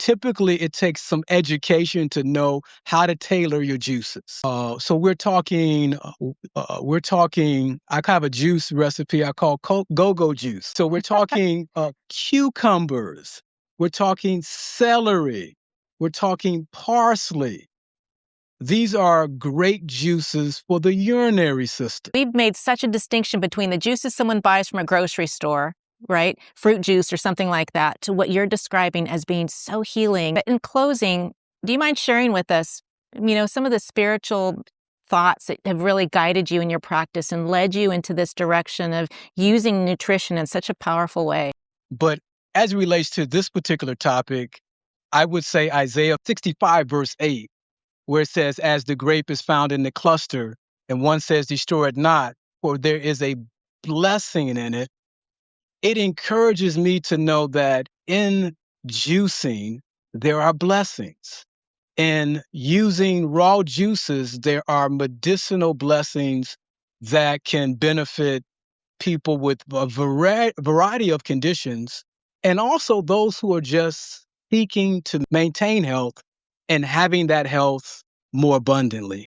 typically it takes some education to know how to tailor your juices. So we're talking, I have a juice recipe I call go-go juice. So we're talking cucumbers, we're talking celery, we're talking parsley. These are great juices for the urinary system. We've made such a distinction between the juices someone buys from a grocery store, right? Fruit juice or something like that, to what you're describing as being so healing. But in closing, do you mind sharing with us, some of the spiritual thoughts that have really guided you in your practice and led you into this direction of using nutrition in such a powerful way? But as it relates to this particular topic, I would say Isaiah 65, verse 8, where it says, as the grape is found in the cluster, and one says, destroy it not, for there is a blessing in it. It encourages me to know that in juicing, there are blessings. In using raw juices, there are medicinal blessings that can benefit people with a variety of conditions, and also those who are just seeking to maintain health and having that health more abundantly.